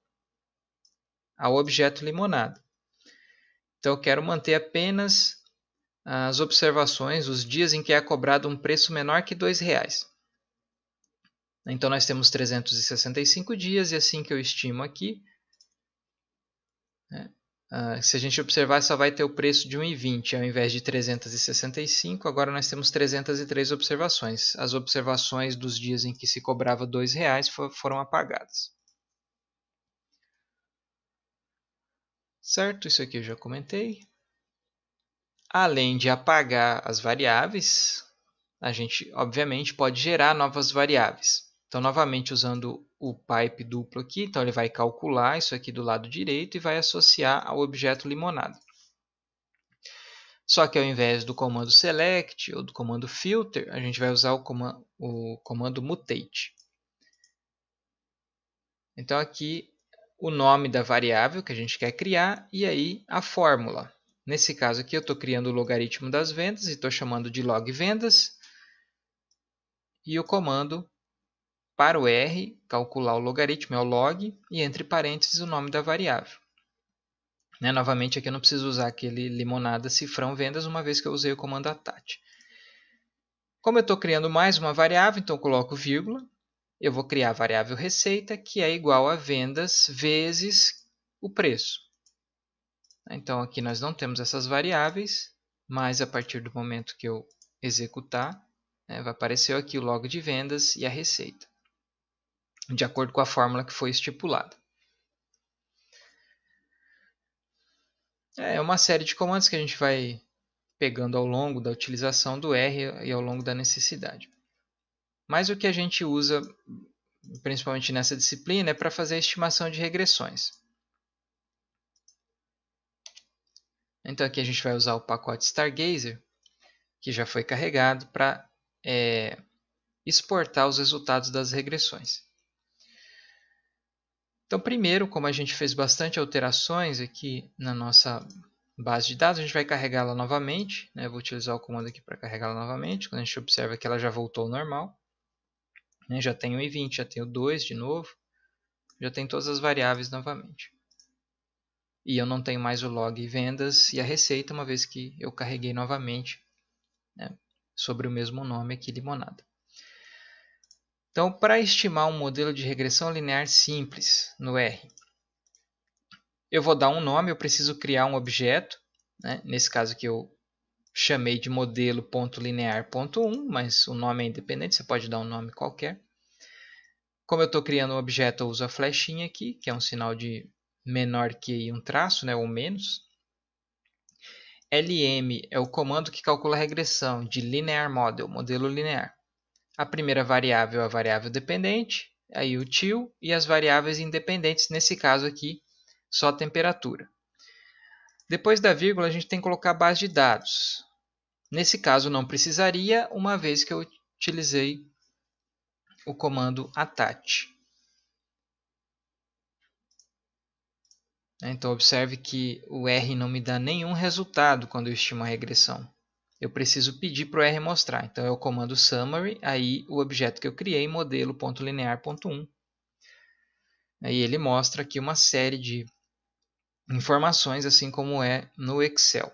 ao objeto limonada. Então eu quero manter apenas as observações, os dias em que é cobrado um preço menor que R$2. Então nós temos 365 dias e assim que eu estimo aqui, né, se a gente observar, só vai ter o preço de 1,20 ao invés de 365. Agora nós temos 303 observações. As observações dos dias em que se cobrava R$2 foram apagadas. Certo? Isso aqui eu já comentei. Além de apagar as variáveis, a gente obviamente pode gerar novas variáveis. Então, novamente usando o pipe duplo aqui, então ele vai calcular isso aqui do lado direito e vai associar ao objeto limonada. Só que ao invés do comando select ou do comando filter, a gente vai usar o comando mutate. Então aqui o nome da variável que a gente quer criar e aí a fórmula. Nesse caso aqui eu estou criando o logaritmo das vendas e estou chamando de log vendas. E o comando para o R, calcular o logaritmo é o log e entre parênteses o nome da variável. Novamente aqui eu não preciso usar aquele limonada cifrão vendas, uma vez que eu usei o comando attach. Como eu estou criando mais uma variável, então eu coloco vírgula. Eu vou criar a variável receita, que é igual a vendas vezes o preço. Então aqui nós não temos essas variáveis, mas a partir do momento que eu executar, vai aparecer aqui o log de vendas e a receita, de acordo com a fórmula que foi estipulada. É uma série de comandos que a gente vai pegando ao longo da utilização do R e ao longo da necessidade. Mas o que a gente usa, principalmente nessa disciplina, é para fazer a estimação de regressões. Então aqui a gente vai usar o pacote Stargazer, que já foi carregado para exportar os resultados das regressões. Então primeiro, como a gente fez bastante alterações aqui na nossa base de dados, a gente vai carregá-la novamente. Vou utilizar o comando aqui para carregá-la novamente. Quando a gente observa que ela já voltou ao normal. Já tem o 1,20, já tem o 2 de novo. Já tem todas as variáveis novamente. E eu não tenho mais o log vendas e a receita, uma vez que eu carreguei novamente sobre o mesmo nome aqui, limonada. Então, para estimar um modelo de regressão linear simples no R, eu vou dar um nome, eu preciso criar um objeto. Nesse caso aqui eu chamei de modelo.linear.1, mas o nome é independente, você pode dar um nome qualquer. Como eu estou criando um objeto, eu uso a flechinha aqui, que é um sinal de menor que e um traço, ou menos. LM é o comando que calcula a regressão de Linear Model, modelo linear. A primeira variável é a variável dependente, aí o til, e as variáveis independentes, nesse caso aqui, só a temperatura. Depois da vírgula, a gente tem que colocar a base de dados. Nesse caso, não precisaria, uma vez que eu utilizei o comando attach. Então observe que o R não me dá nenhum resultado quando eu estimo a regressão. Eu preciso pedir para o R mostrar. Então é o comando summary, aí o objeto que eu criei, modelo.linear.1. Aí ele mostra aqui uma série de informações, assim como é no Excel.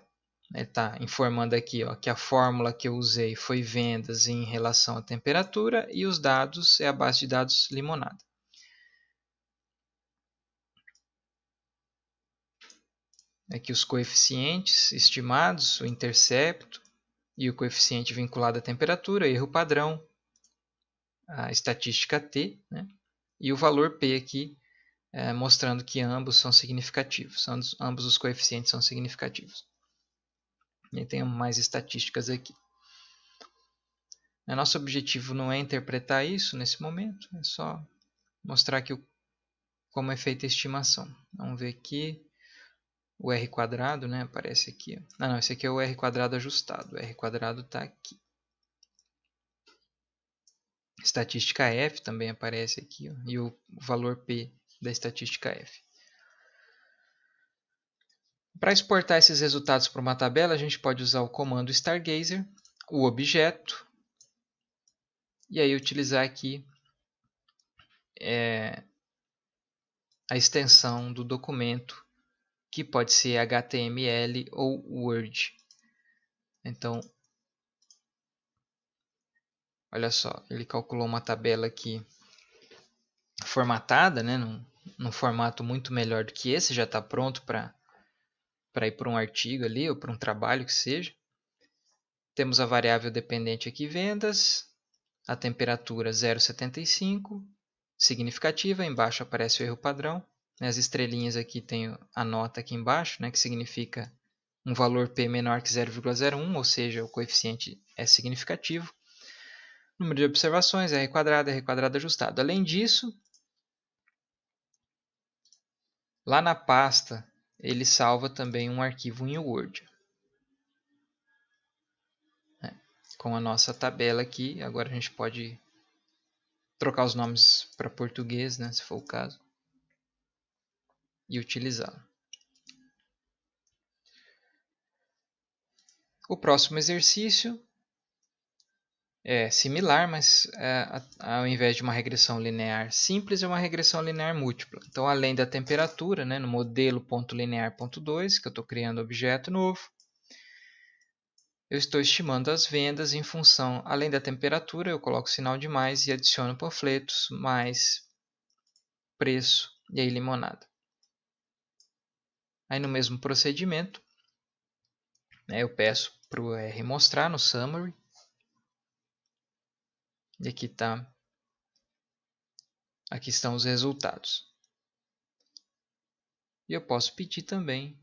Ele está informando aqui que a fórmula que eu usei foi vendas em relação à temperatura e os dados é a base de dados limonada. Aqui os coeficientes estimados, o intercepto e o coeficiente vinculado à temperatura, erro padrão, a estatística T, né? E o valor P aqui, mostrando que ambos são significativos, ambos os coeficientes são significativos. E tem mais estatísticas aqui. Nosso objetivo não é interpretar isso nesse momento, é só mostrar aqui como é feita a estimação. Vamos ver aqui o R quadrado, né? Aparece aqui. Ah, não, esse aqui é o R quadrado ajustado. O R quadrado está aqui. Estatística F também aparece aqui, e o valor P da estatística F. Para exportar esses resultados para uma tabela, a gente pode usar o comando Stargazer, o objeto, e aí utilizar aqui a extensão do documento, que pode ser HTML ou Word. Então, olha só, ele calculou uma tabela aqui formatada, né, num formato muito melhor do que esse, já está pronto para ir para um artigo ali, ou para um trabalho que seja. Temos a variável dependente aqui, vendas, a temperatura 0,75, significativa, embaixo aparece o erro padrão. As estrelinhas aqui tem a nota aqui embaixo, né, que significa um valor P menor que 0,01, ou seja, o coeficiente é significativo. Número de observações, R quadrado ajustado. Além disso, lá na pasta, ele salva também um arquivo em Word. Com a nossa tabela aqui, agora a gente pode trocar os nomes para português, né, se for o caso, e utilizá-la. O próximo exercício é similar, mas ao invés de uma regressão linear simples, é uma regressão linear múltipla. Então, além da temperatura, né, no modelo.linear.2, que eu estou criando objeto novo, eu estou estimando as vendas em função, além da temperatura, eu coloco o sinal de mais e adiciono panfletos, mais preço e aí limonada. Aí no mesmo procedimento, né, eu peço para o R mostrar no summary. E aqui estão os resultados. E eu posso pedir também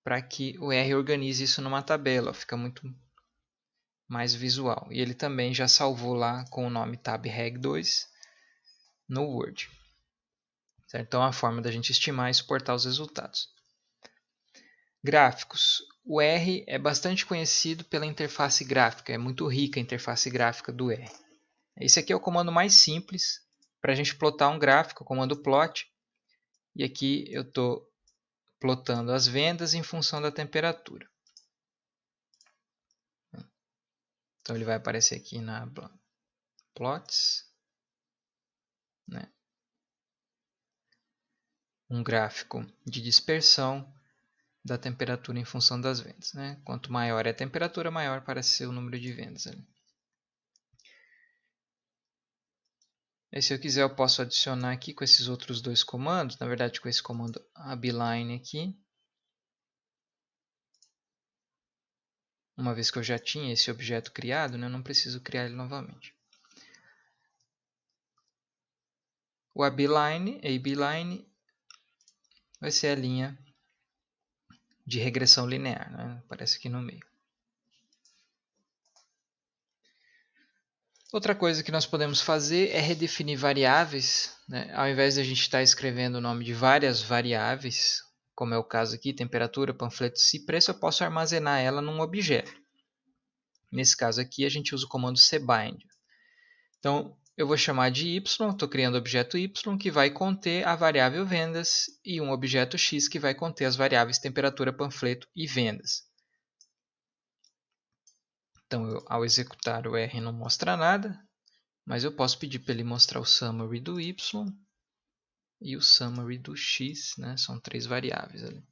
para que o R organize isso numa tabela, fica muito mais visual. E ele também já salvou lá com o nome tabreg2 no Word. Certo? Então, é a forma da gente estimar e exportar os resultados. Gráficos. O R é bastante conhecido pela interface gráfica, é muito rica a interface gráfica do R. Esse aqui é o comando mais simples para a gente plotar um gráfico, o comando plot. E aqui eu estou plotando as vendas em função da temperatura. Então ele vai aparecer aqui na plots, né? Um gráfico de dispersão da temperatura em função das vendas, né? Quanto maior é a temperatura, maior parece ser o número de vendas ali. E se eu quiser, eu posso adicionar aqui com esses outros dois comandos, na verdade com esse comando abline aqui. Uma vez que eu já tinha esse objeto criado, né, eu não preciso criar ele novamente. O abline vai ser a linha de regressão linear, né? Aparece aqui no meio. Outra coisa que nós podemos fazer é redefinir variáveis, né? Ao invés de a gente estar escrevendo o nome de várias variáveis, como é o caso aqui, temperatura, panfletos e preço, eu posso armazenar ela num objeto. Nesse caso aqui, a gente usa o comando cbind. Então, eu vou chamar de y, estou criando o objeto y, que vai conter a variável vendas, e um objeto x, que vai conter as variáveis temperatura, panfleto e vendas. Então, ao executar o R não mostra nada, mas eu posso pedir para ele mostrar o summary do y e o summary do x, né? São 3 variáveis ali.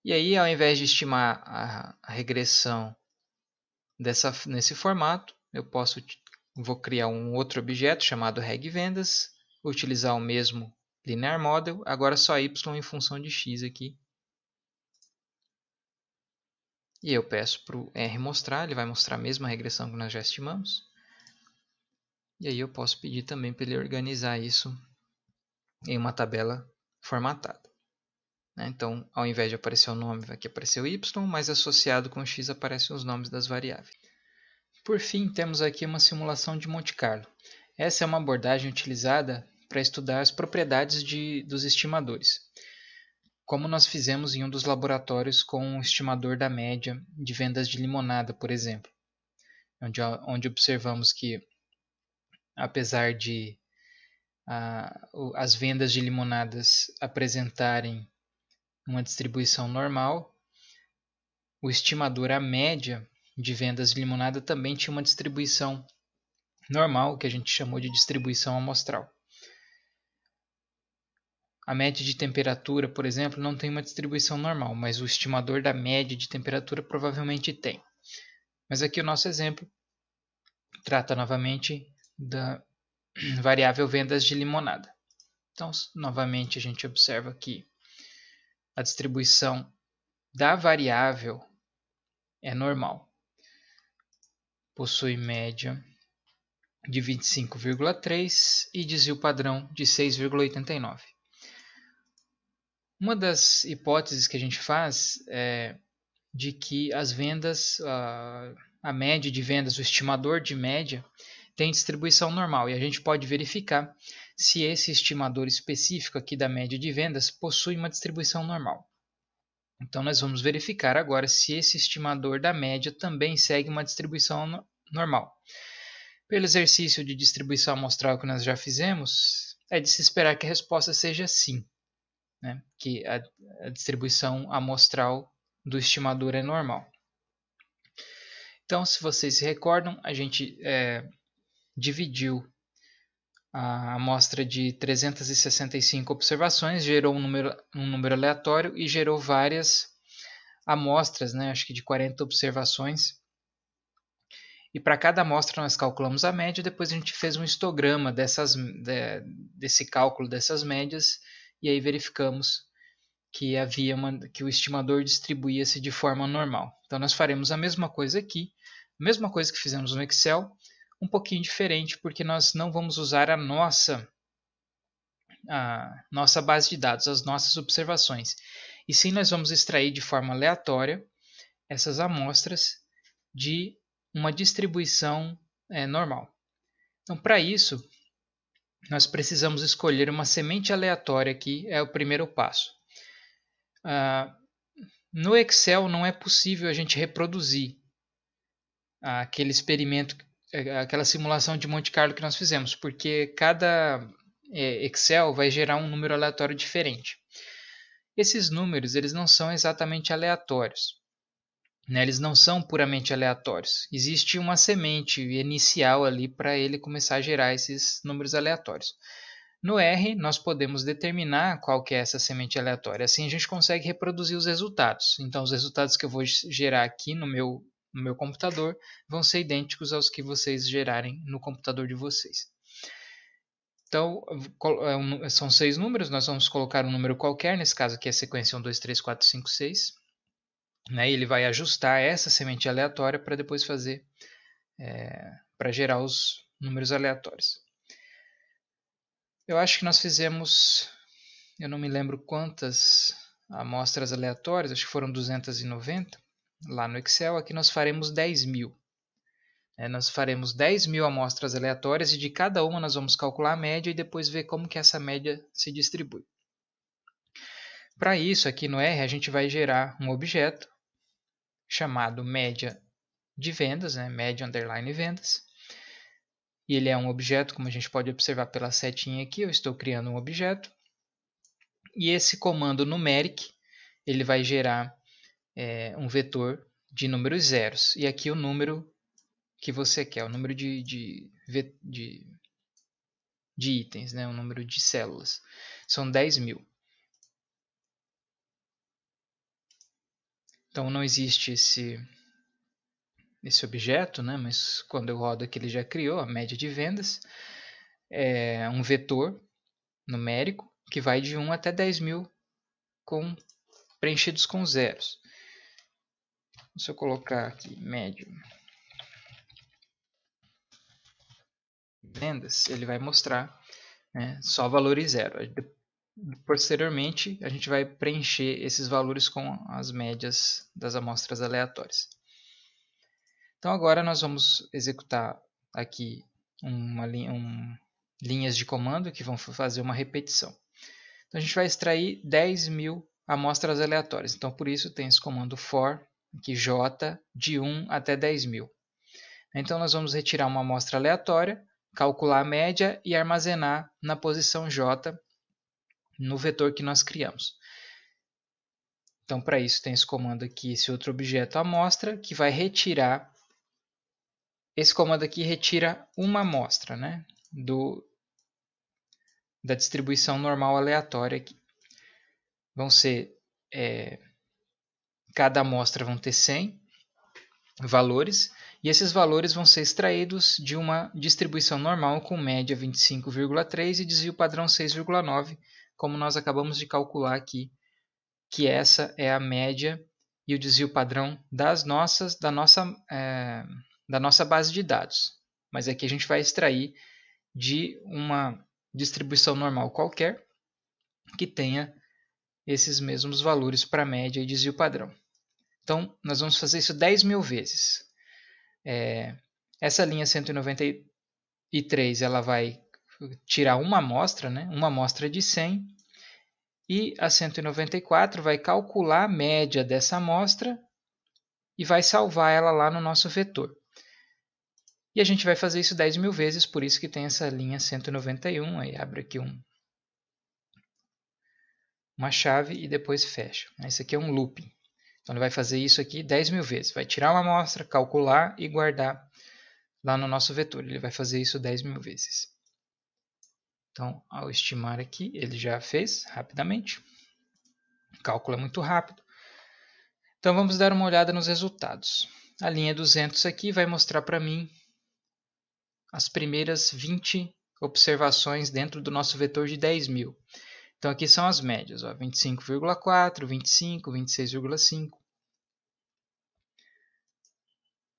E aí, ao invés de estimar a regressão nesse formato, vou criar um outro objeto chamado regVendas, utilizar o mesmo linear model, agora só y em função de x aqui. E eu peço para o R mostrar, ele vai mostrar a mesma regressão que nós já estimamos. E aí eu posso pedir também para ele organizar isso em uma tabela formatada. Então, ao invés de aparecer o nome, vai aqui aparecer o y, mas associado com o x aparecem os nomes das variáveis. Por fim, temos aqui uma simulação de Monte Carlo. Essa é uma abordagem utilizada para estudar as propriedades dos estimadores, como nós fizemos em um dos laboratórios com o estimador da média de vendas de limonada, por exemplo, onde observamos que, apesar de as vendas de limonadas apresentarem uma distribuição normal, o estimador a média de vendas de limonada também tinha uma distribuição normal, que a gente chamou de distribuição amostral. A média de temperatura, por exemplo, não tem uma distribuição normal, mas o estimador da média de temperatura provavelmente tem. Mas aqui o nosso exemplo trata novamente da variável vendas de limonada. Então, novamente, a gente observa aqui a distribuição da variável é normal. Possui média de 25,3 e desvio padrão de 6,89. Uma das hipóteses que a gente faz é de que as vendas, a média de vendas, o estimador de média, tem distribuição normal. E a gente pode verificar se esse estimador específico aqui da média de vendas possui uma distribuição normal. Então, nós vamos verificar agora se esse estimador da média também segue uma distribuição normal. Pelo exercício de distribuição amostral que nós já fizemos, é de se esperar que a resposta seja sim, né? Que a distribuição amostral do estimador é normal. Então, se vocês se recordam, a gente dividiu a amostra de 365 observações, gerou um número aleatório e gerou várias amostras, né? Acho que de 40 observações. E para cada amostra nós calculamos a média, depois a gente fez um histograma desse cálculo dessas médias, e aí verificamos que que o estimador distribuía-se de forma normal. Então nós faremos a mesma coisa aqui, a mesma coisa que fizemos no Excel, um pouquinho diferente, porque nós não vamos usar a nossa base de dados, as nossas observações. E sim, nós vamos extrair de forma aleatória essas amostras de uma distribuição normal. Então, para isso, nós precisamos escolher uma semente aleatória aqui, é o primeiro passo. No Excel não é possível a gente reproduzir aquele experimento, aquela simulação de Monte Carlo que nós fizemos, porque cada Excel vai gerar um número aleatório diferente. Esses números eles não são exatamente aleatórios, né? Eles não são puramente aleatórios. Existe uma semente inicial ali para ele começar a gerar esses números aleatórios. No R, nós podemos determinar qual que é essa semente aleatória. Assim, a gente consegue reproduzir os resultados. Então, os resultados que eu vou gerar aqui no meu computador vão ser idênticos aos que vocês gerarem no computador de vocês. Então, são 6 números, nós vamos colocar um número qualquer, nesse caso aqui é a sequência 1, 2, 3, 4, 5, 6. Né? Ele vai ajustar essa semente aleatória para depois fazer, para gerar os números aleatórios. Eu acho que nós fizemos, eu não me lembro quantas amostras aleatórias, acho que foram 290 lá no Excel. Aqui nós faremos 10.000. Nós faremos 10.000 amostras aleatórias e de cada uma nós vamos calcular a média e depois ver como que essa média se distribui. Para isso, aqui no R, a gente vai gerar um objeto chamado média de vendas, né? Média underline vendas. e ele é um objeto, como a gente pode observar pela setinha aqui, eu estou criando um objeto. E esse comando numeric, ele vai gerar um vetor de números zeros. E aqui o número que você quer, o número de itens, né? O número de células. São 10.000. Então não existe esse objeto, né? Mas quando eu rodo aqui ele já criou a média de vendas. É um vetor numérico que vai de 1 até 10.000 preenchidos com zeros. Se eu colocar aqui média vendas, ele vai mostrar, né, só valores zero. Posteriormente, a gente vai preencher esses valores com as médias das amostras aleatórias. Então agora nós vamos executar aqui linhas de comando que vão fazer uma repetição. Então a gente vai extrair 10.000 amostras aleatórias. Então por isso tem esse comando for, aqui j, de 1 até 10.000. Então nós vamos retirar uma amostra aleatória, calcular a média e armazenar na posição j no vetor que nós criamos. Então para isso tem esse comando aqui, esse outro objeto amostra, que vai retirar. Esse comando aqui retira uma amostra, né, da distribuição normal aleatória aqui. Vão ser, cada amostra vão ter 100 valores, e esses valores vão ser extraídos de uma distribuição normal com média 25,3 e desvio padrão 6,9, como nós acabamos de calcular aqui, que essa é a média e o desvio padrão da nossa base de dados. Mas aqui a gente vai extrair de uma distribuição normal qualquer que tenha esses mesmos valores para média e desvio padrão. Então, nós vamos fazer isso 10.000 vezes. Essa linha 193 ela vai tirar uma amostra, né? Uma amostra de 100, e a 194 vai calcular a média dessa amostra e vai salvar ela lá no nosso vetor. E a gente vai fazer isso 10.000 vezes, por isso que tem essa linha 191, aí abre aqui uma chave e depois fecha. Esse aqui é um looping. Então ele vai fazer isso aqui 10.000 vezes. Vai tirar uma amostra, calcular e guardar lá no nosso vetor. Ele vai fazer isso 10.000 vezes. Então, ao estimar aqui, ele já fez rapidamente. O cálculo é muito rápido. Então vamos dar uma olhada nos resultados. A linha 200 aqui vai mostrar para mim as primeiras 20 observações dentro do nosso vetor de 10.000. Então aqui são as médias, 25,4, 25, 26,5.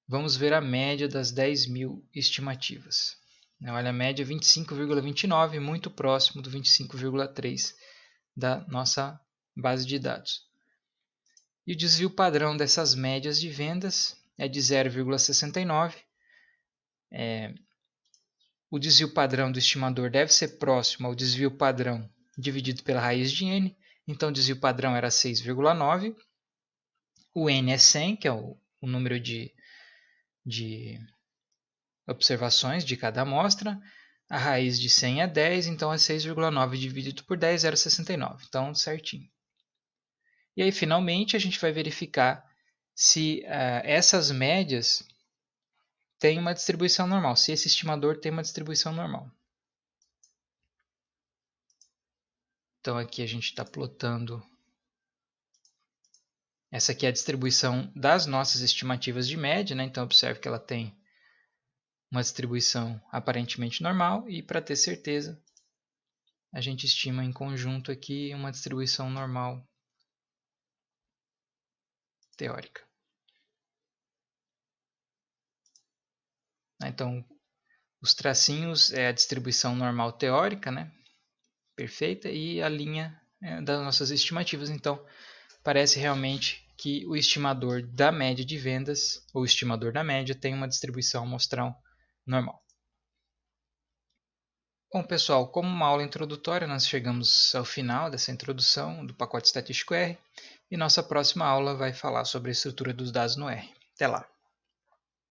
Vamos ver a média das 10.000 estimativas. Olha, a média 25,29, muito próximo do 25,3 da nossa base de dados. E o desvio padrão dessas médias de vendas é de 0,69. O desvio padrão do estimador deve ser próximo ao desvio padrão dividido pela raiz de n. Então o desvio padrão era 6,9. O n é 100, que é o número de observações de cada amostra. A raiz de 100 é 10, então é 6,9 dividido por 10, 0,69. Então, certinho. E aí, finalmente, a gente vai verificar se essas médias têm uma distribuição normal, se esse estimador tem uma distribuição normal. Então, aqui a gente está plotando. Essa aqui é a distribuição das nossas estimativas de média, né? Então, observe que ela tem uma distribuição aparentemente normal, e para ter certeza, a gente estima em conjunto aqui uma distribuição normal teórica. Então, os tracinhos é a distribuição normal teórica, né? Perfeita, e a linha das nossas estimativas. Então, parece realmente que o estimador da média de vendas, ou o estimador da média, tem uma distribuição amostral normal. Bom, pessoal, como uma aula introdutória, nós chegamos ao final dessa introdução do pacote estatístico R, e nossa próxima aula vai falar sobre a estrutura dos dados no R. Até lá!